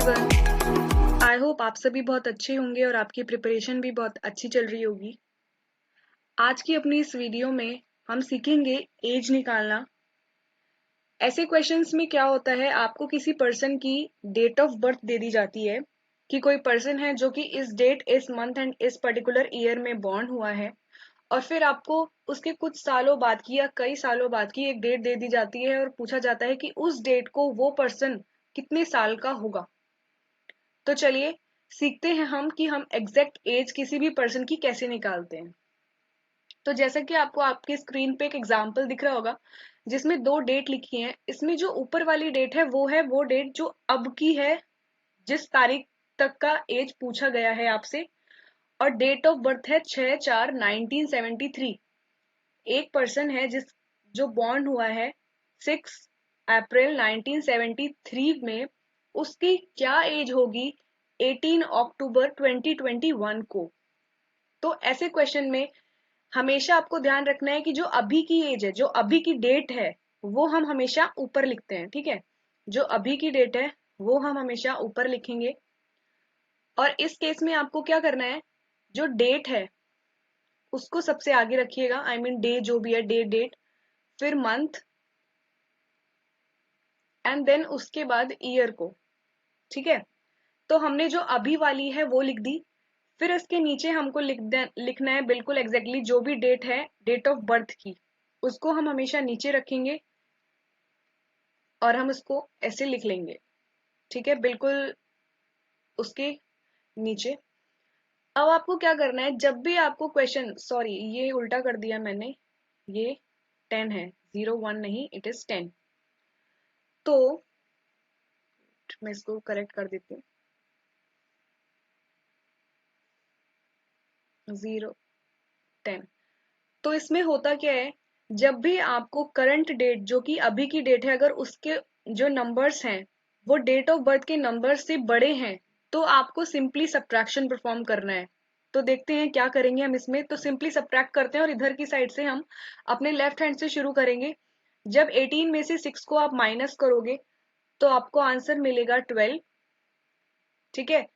Everyone, I hope आप सभी बहुत अच्छे होंगे और आपकी प्रिपरेशन भी बहुत अच्छी चल रही होगी। आज की अपनी इस वीडियो में हम सीखेंगे एज निकालना। ऐसे क्वेश्चंस में क्या होता है, आपको किसी पर्सन की डेट ऑफ बर्थ दे दी जाती है कि कोई पर्सन है जो कि इस डेट, इस मंथ एंड इस पर्टिकुलर ईयर में बॉर्न हुआ है, और फिर आपको उसके कुछ सालों बाद की या कई सालों बाद की एक डेट दे दी जाती है और पूछा जाता है कि उस डेट को वो पर्सन कितने साल का होगा। तो चलिए सीखते हैं हम कि हम एग्जैक्ट एज किसी भी पर्सन की कैसे निकालते हैं। तो जैसा कि आपको आपके स्क्रीन पे एक एग्जांपल दिख रहा होगा जिसमें दो डेट लिखी हैं। इसमें जो ऊपर वाली डेट है वो डेट जो अब की है, जिस तारीख तक का एज पूछा गया है आपसे, और डेट ऑफ बर्थ है 6/4/1973। एक पर्सन है जो बॉर्न हुआ है 6 अप्रैल 1973 में, उसकी क्या एज होगी 18 अक्टूबर 2021 को। तो ऐसे क्वेश्चन में हमेशा आपको ध्यान रखना है कि जो अभी की एज है, जो अभी की डेट है, वो हम हमेशा ऊपर लिखते हैं। ठीक है, जो अभी की डेट है वो हम हमेशा ऊपर लिखेंगे। और इस केस में आपको क्या करना है, जो डेट है उसको सबसे आगे रखिएगा। आई मीन डे जो भी है, डेट, फिर मंथ, एंड देन उसके बाद ईयर को। ठीक है, तो हमने जो अभी वाली है वो लिख दी। फिर इसके नीचे हमको लिखना है बिल्कुल एग्जैक्टली जो भी डेट है, डेट ऑफ बर्थ की, उसको हम हमेशा नीचे रखेंगे और हम इसको ऐसे लिख लेंगे। ठीक है, बिल्कुल उसके नीचे। अब आपको क्या करना है, जब भी आपको क्वेश्चन, सॉरी ये उल्टा कर दिया मैंने, ये 10 है, 01 नहीं, इट इज 10। तो मैं इसको करेक्ट कर देती हूँ, 0 10। तो इसमें होता क्या है, जब भी आपको करंट डेट जो कि अभी की डेट है, अगर उसके जो नंबर्स हैं वो डेट ऑफ बर्थ के नंबर से बड़े हैं, तो आपको सिंपली सब्ट्रैक्शन परफॉर्म करना है। तो देखते हैं क्या करेंगे हम इसमें। तो सिंपली सब्ट्रैक्ट करते हैं और इधर की साइड से हम अपने लेफ्ट हैंड से शुरू करेंगे। जब 18 में से 6 को आप माइनस करोगे तो आपको आंसर मिलेगा 12। ठीक है,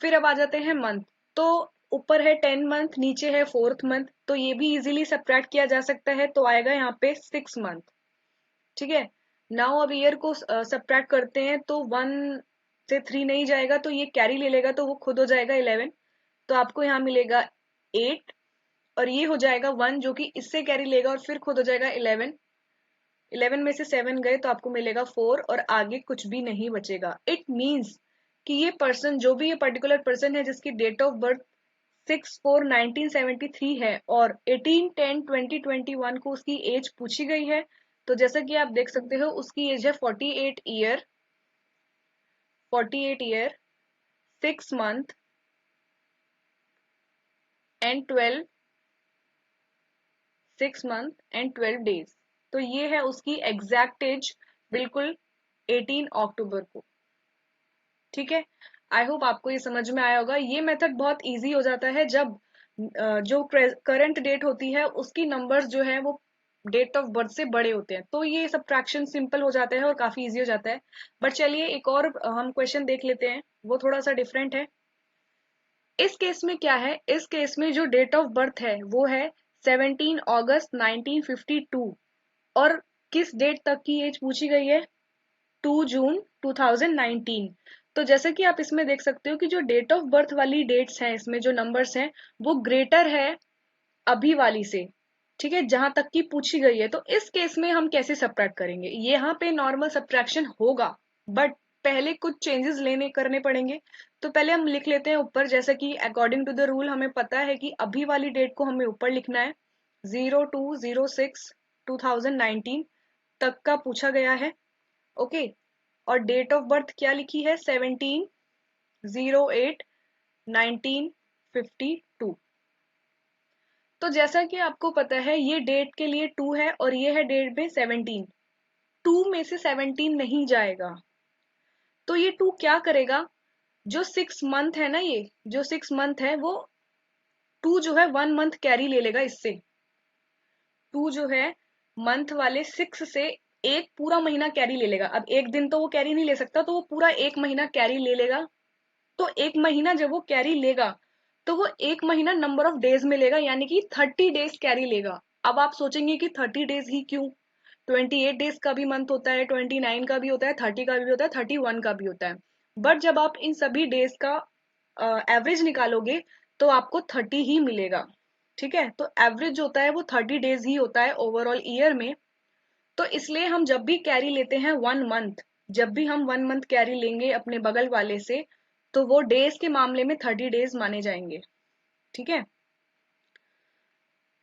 फिर अब आ जाते हैं मंथ। तो ऊपर है 10 मंथ, नीचे है 4th मंथ, तो ये भी इजीली सब्ट्रैक्ट किया जा सकता है, तो आएगा यहाँ पे 6 मंथ। ठीक है, नाउ अब ईयर को सब्ट्रैक्ट करते हैं तो 1 से 3 नहीं जाएगा, तो ये कैरी ले लेगा, तो वो खुद हो जाएगा 11। तो आपको यहाँ मिलेगा 8, और ये हो जाएगा 1 जो कि इससे कैरी लेगा और फिर खुद हो जाएगा 11। 11 में से 7 गए तो आपको मिलेगा 4, और आगे कुछ भी नहीं बचेगा। इट मीन्स कि ये पर्सन, जो भी ये पर्टिकुलर पर्सन है जिसकी डेट ऑफ बर्थ 6/4/1973 है और 18/10/2021 को उसकी एज पूछी गई है, तो जैसा कि आप देख सकते हो उसकी एज है 48 year, 6 month and 12 6 month and 12 days. तो ये है उसकी एग्जैक्ट एज, बिल्कुल 18 अक्टूबर को। ठीक है, आई होप आपको ये समझ में आया होगा। ये मेथड बहुत इजी हो जाता है जब जो करंट डेट होती है उसकी नंबर्स जो है वो डेट ऑफ बर्थ से बड़े होते हैं, तो ये सब्ट्रैक्शन सिंपल हो जाता है और काफी इजी हो जाता है। बट चलिए एक और हम क्वेश्चन देख लेते हैं, वो थोड़ा सा डिफरेंट है। इस केस में क्या है, इस केस में जो डेट ऑफ बर्थ है वो है 17 अगस्त 1952, और किस डेट तक की एज पूछी गई है, 2 जून 2019। तो जैसे कि आप इसमें देख सकते हो कि जो डेट ऑफ बर्थ वाली डेट्स हैं, इसमें जो नंबर्स हैं वो ग्रेटर है अभी वाली से। ठीक है, जहां तक की पूछी गई है। तो इस केस में हम कैसे सब्ट्रैक्ट करेंगे, यहाँ पे नॉर्मल सब्ट्रैक्शन होगा, बट पहले कुछ चेंजेस लेने करने पड़ेंगे। तो पहले हम लिख लेते हैं ऊपर, जैसे कि अकॉर्डिंग टू द रूल हमें पता है कि अभी वाली डेट को हमें ऊपर लिखना है। 02/06/2019 तक का पूछा गया है। ओके, और डेट ऑफ बर्थ क्या लिखी है, 17/08/1952। तो जैसा कि आपको पता है ये डेट के लिए 2 है और ये है डेट में 17। 2 में से 17 नहीं जाएगा, तो ये 2 क्या करेगा, जो 6 मंथ है ना, ये जो 6 मंथ है वो 2 जो है 1 मंथ कैरी ले लेगा इससे। 2 जो है मंथ वाले 6 से एक पूरा महीना कैरी ले लेगा। अब एक दिन तो वो कैरी नहीं ले सकता, तो वो पूरा एक महीना कैरी ले लेगा। तो एक महीना जब वो कैरी लेगा तो वो एक महीना नंबर ऑफ डेज में लेगा, यानी कि 30 डेज कैरी लेगा। अब आप सोचेंगे कि 30 डेज ही क्यों, 28 डेज का भी मंथ होता है, 29 का भी होता है, 30 का भी होता है, 31 का भी होता है। बट जब आप इन सभी डेज का एवरेज निकालोगे तो आपको 30 ही मिलेगा। ठीक है, तो एवरेज जो होता है वो 30 डेज ही होता है ओवरऑल ईयर में। तो इसलिए हम जब भी कैरी लेते हैं 1 मंथ, जब भी हम 1 मंथ कैरी लेंगे अपने बगल वाले से, तो वो डेज के मामले में 30 डेज माने जाएंगे। ठीक है,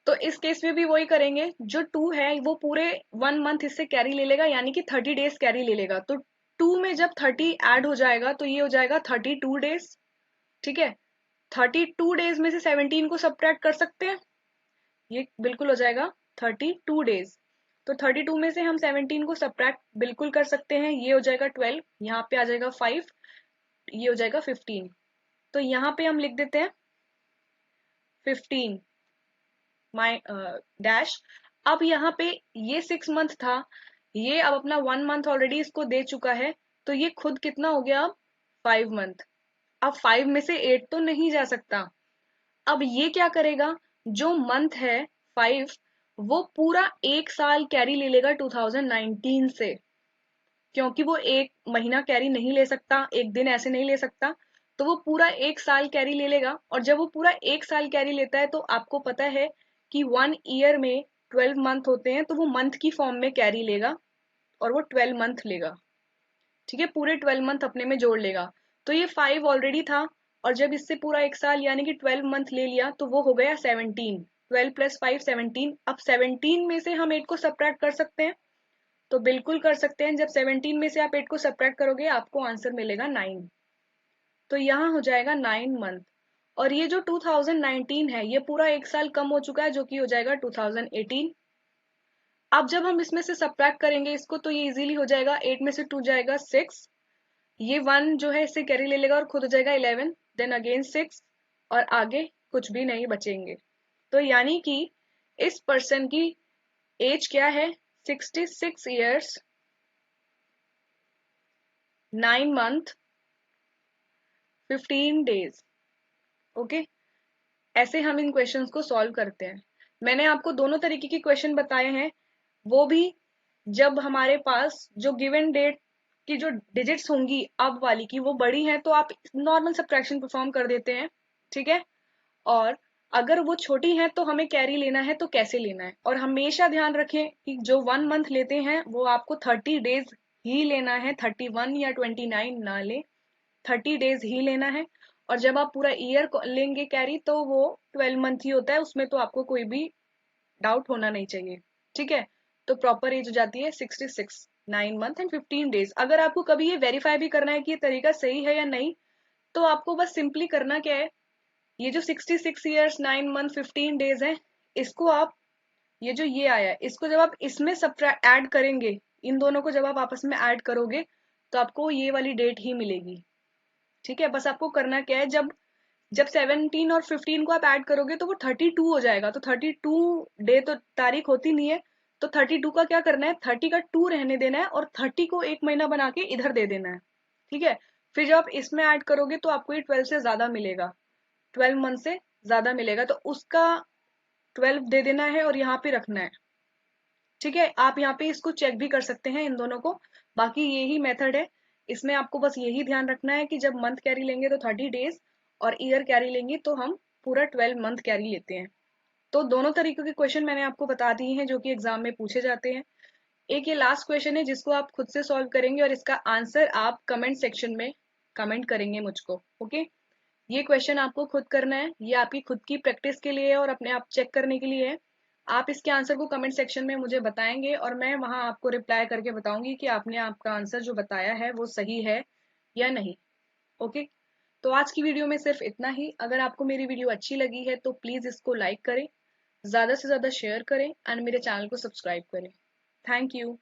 तो इस केस में भी वही करेंगे, जो 2 है वो पूरे 1 मंथ इससे कैरी ले लेगा, यानी कि 30 डेज कैरी ले लेगा। तो 2 में जब 30 ऐड हो जाएगा तो ये हो जाएगा 32 डेज। ठीक है, 32 डेज में से 17 को सब्ट्रैक्ट कर सकते हैं, ये बिल्कुल हो जाएगा 32 डेज। तो 32 में से हम 17 को सब्ट्रैक्ट बिल्कुल कर सकते हैं, ये हो जाएगा 12, यहाँ पे आ जाएगा 5, ये हो जाएगा 15। तो यहाँ पे हम लिख देते हैं 15 माइ डैश। अब यहाँ पे ये 6 मंथ था, ये अब अपना 1 मंथ ऑलरेडी इसको दे चुका है, तो ये खुद कितना हो गया अब 5 मंथ। अब 5 में से 8 तो नहीं जा सकता। अब ये क्या करेगा, जो मंथ है 5, वो पूरा एक साल कैरी ले लेगा 2019 से, क्योंकि वो एक महीना कैरी नहीं ले सकता, एक दिन ऐसे नहीं ले सकता। तो वो पूरा एक साल कैरी ले लेगा, और जब वो पूरा एक साल कैरी लेता है तो आपको पता है कि 1 ईयर में 12 मंथ होते हैं, तो वो मंथ की फॉर्म में कैरी लेगा और वो 12 मंथ लेगा। ठीक है, पूरे 12 मंथ अपने में जोड़ लेगा। तो ये 5 ऑलरेडी था, और जब इससे पूरा एक साल यानी कि 12 मंथ ले लिया तो वो हो गया 17। 12 + 5 17। अब 17 में से हम 8 को सब्ट्रैक्ट कर सकते हैं, तो बिल्कुल कर सकते हैं। जब 17 में से आप 8 को सब्ट्रैक्ट करोगे आपको आंसर मिलेगा 9। तो यहाँ हो जाएगा 9 मंथ। और ये जो 2019 है ये पूरा एक साल कम हो चुका है, जो कि हो जाएगा 2018। अब जब हम इसमें से सब्ट्रैक्ट करेंगे इसको तो ये इजीली हो जाएगा, 8 में से 2 जाएगा 6, ये 1 जो है इससे कैरी ले लेगा और खुद हो जाएगा 11, देन अगेन 6, और आगे कुछ भी नहीं बचेंगे। तो यानी कि इस पर्सन की एज क्या है, 66 ईयर्स 9 मंथ 15 डेज। ओके, ऐसे हम इन क्वेश्चंस को सॉल्व करते हैं। मैंने आपको दोनों तरीके के क्वेश्चन बताए हैं, वो भी जब हमारे पास जो गिवन डेट की जो डिजिट्स होंगी अब वाली की वो बड़ी हैं, तो आप नॉर्मल सब्ट्रैक्शन परफॉर्म कर देते हैं। ठीक है, और अगर वो छोटी हैं तो हमें कैरी लेना है तो कैसे लेना है। और हमेशा ध्यान रखें कि जो 1 मंथ लेते हैं वो आपको 30 डेज ही लेना है, 31 या 29 ना ले, 30 डेज ही लेना है। और जब आप पूरा ईयर लेंगे कैरी तो वो 12 मंथ ही होता है, उसमें तो आपको कोई भी डाउट होना नहीं चाहिए। ठीक है, तो प्रॉपर एज हो जाती है 66, 9 मंथ एंड 15 डेज। अगर आपको कभी ये वेरीफाई भी करना है कि ये तरीका सही है या नहीं, तो आपको बस सिंपली करना क्या है, ये जो 66 ईयर्स 9 मंथ 15 डेज है, इसको आप, ये जो ये आया है इसको जब आप इसमें सब ऐड करेंगे, इन दोनों को जब आप आपस में ऐड करोगे तो आपको ये वाली डेट ही मिलेगी। ठीक है, बस आपको करना क्या है, जब जब 17 और 15 को आप ऐड करोगे तो वो 32 हो जाएगा। तो 32 डे तो तारीख होती नहीं है, तो 32 का क्या करना है, 30 का 2 रहने देना है और 30 को एक महीना बना के इधर दे देना है। ठीक है, फिर जब आप इसमें ऐड करोगे तो आपको ये 12 से ज्यादा मिलेगा, 12 मंथ से ज्यादा मिलेगा, तो उसका 12 दे देना है और यहाँ पे रखना है। ठीक है, आप यहाँ पे इसको चेक भी कर सकते हैं इन दोनों को, बाकी यही मेथड है। इसमें आपको बस यही ध्यान रखना है कि जब मंथ कैरी लेंगे तो 30 डेज, और ईयर कैरी लेंगे तो हम पूरा 12 मंथ कैरी लेते हैं। तो दोनों तरीकों के क्वेश्चन मैंने आपको बता दिए हैं जो कि एग्जाम में पूछे जाते हैं। एक ये लास्ट क्वेश्चन है जिसको आप खुद से सॉल्व करेंगे और इसका आंसर आप कमेंट सेक्शन में कमेंट करेंगे मुझको। ओके, ये क्वेश्चन आपको खुद करना है, ये आपकी खुद की प्रैक्टिस के लिए है और अपने आप चेक करने के लिए है। आप इसके आंसर को कमेंट सेक्शन में मुझे बताएंगे और मैं वहां आपको रिप्लाई करके बताऊंगी कि आपने आपका आंसर जो बताया है वो सही है या नहीं। ओके, तो आज की वीडियो में सिर्फ इतना ही। अगर आपको मेरी वीडियो अच्छी लगी है तो प्लीज इसको लाइक करें, ज्यादा से ज्यादा शेयर करें एंड मेरे चैनल को सब्सक्राइब करें। Thank you.